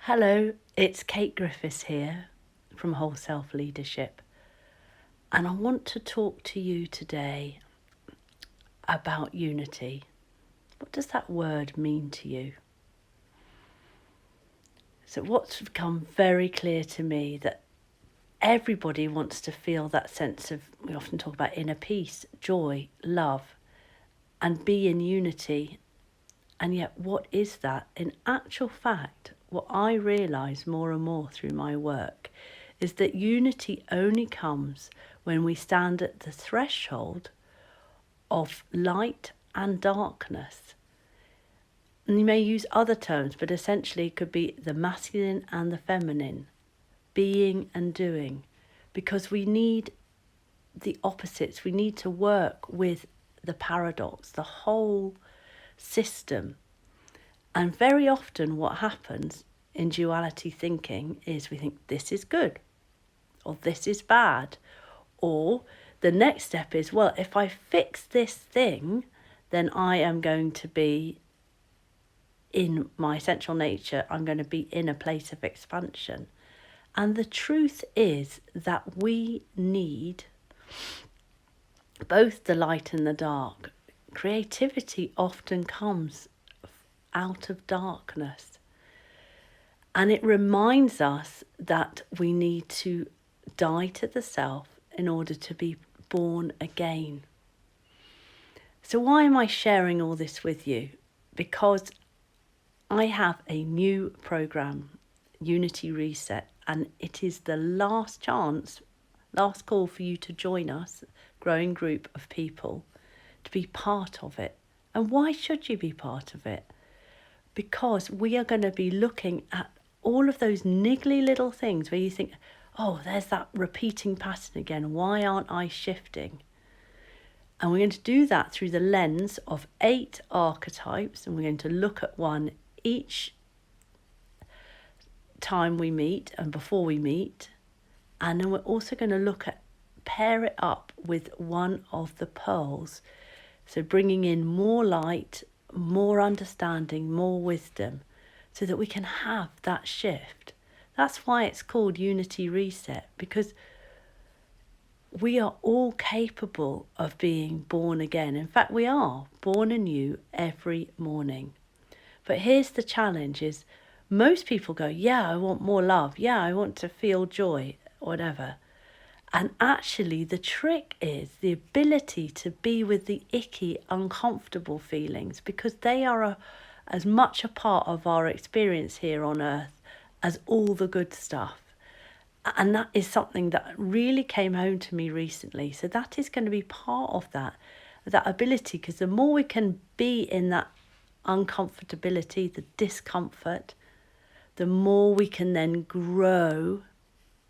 Hello, it's Kate Griffiths here from Whole Self Leadership, and I want to talk to you today about unity. What does that word mean to you? So what's become very clear to me that everybody wants to feel that sense of, we often talk about inner peace, joy, love, and be in unity. And yet what is that? In actual fact, what I realise more and more through my work is that unity only comes when we stand at the threshold of light and darkness. And you may use other terms, but essentially it could be the masculine and the feminine, being and doing, because we need the opposites. We need to work with the paradox, the whole system. And very often what happens in duality thinking is we think this is good or this is bad, or the next step is, well, if I fix this thing, then I am going to be in my essential nature, I'm going to be in a place of expansion. And the truth is that we need both the light and the dark. Creativity often comes out of darkness. And it reminds us that we need to die to the self in order to be born again. So why am I sharing all this with you? Because I have a new program, Unity Reset, and it is the last chance, last call for you to join us, growing group of people, to be part of it. And why should you be part of it? Because we are going to be looking at all of those niggly little things where you think, oh, there's that repeating pattern again. Why aren't I shifting? And we're going to do that through the lens of 8 archetypes. And we're going to look at one each time we meet and before we meet. And then we're also going to pair it up with one of the pearls. So bringing in more light, more understanding, more wisdom, so that we can have that shift. That's why it's called Unity Reset, because we are all capable of being born again. In fact, we are born anew every morning. But here's the challenge is most people go, yeah, I want more love. Yeah, I want to feel joy, whatever. And actually the trick is the ability to be with the icky, uncomfortable feelings, because they are as much a part of our experience here on earth as all the good stuff. And that is something that really came home to me recently. So that is going to be part of that ability, because the more we can be in that uncomfortability, the discomfort, the more we can then grow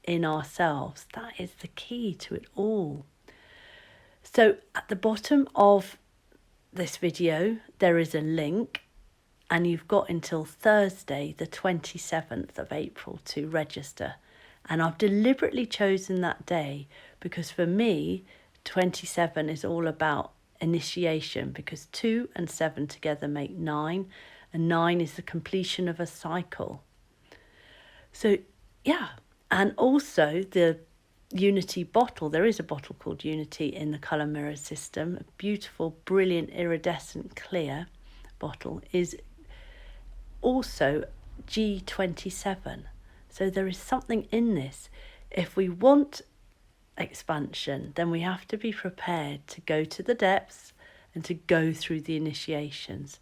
in ourselves. That is the key to it all. So at the bottom of this video, there is a link, and you've got until Thursday, the 27th of April to register. And I've deliberately chosen that day because for me, 27 is all about initiation, because 2 and 7 together make 9, and 9 is the completion of a cycle. So, yeah. And also the Unity bottle, there is a bottle called Unity in the colour mirror system, a beautiful, brilliant, iridescent clear bottle, is also G27. So there is something in this. If we want expansion, then we have to be prepared to go to the depths and to go through the initiations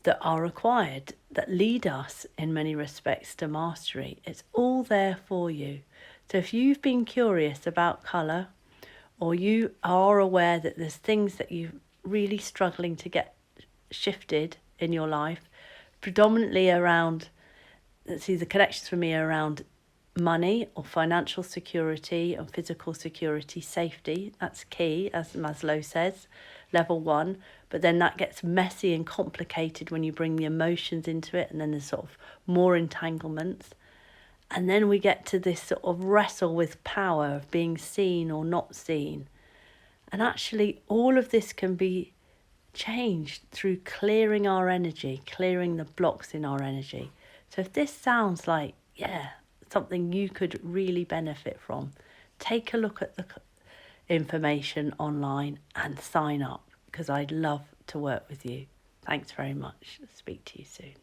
that are required, that lead us in many respects to mastery. It's all there for you. So if you've been curious about colour, or you are aware that there's things that you're really struggling to get shifted in your life, predominantly around, let's see, the connections for me are around money or financial security or physical security, safety. That's key, as Maslow says, level 1. But then that gets messy and complicated when you bring the emotions into it, and then there's sort of more entanglements. And then we get to this sort of wrestle with power of being seen or not seen. And actually all of this can be changed through clearing our energy, clearing the blocks in our energy. So if this sounds like, yeah, something you could really benefit from, take a look at the information online and sign up, because I'd love to work with you. Thanks very much. Speak to you soon.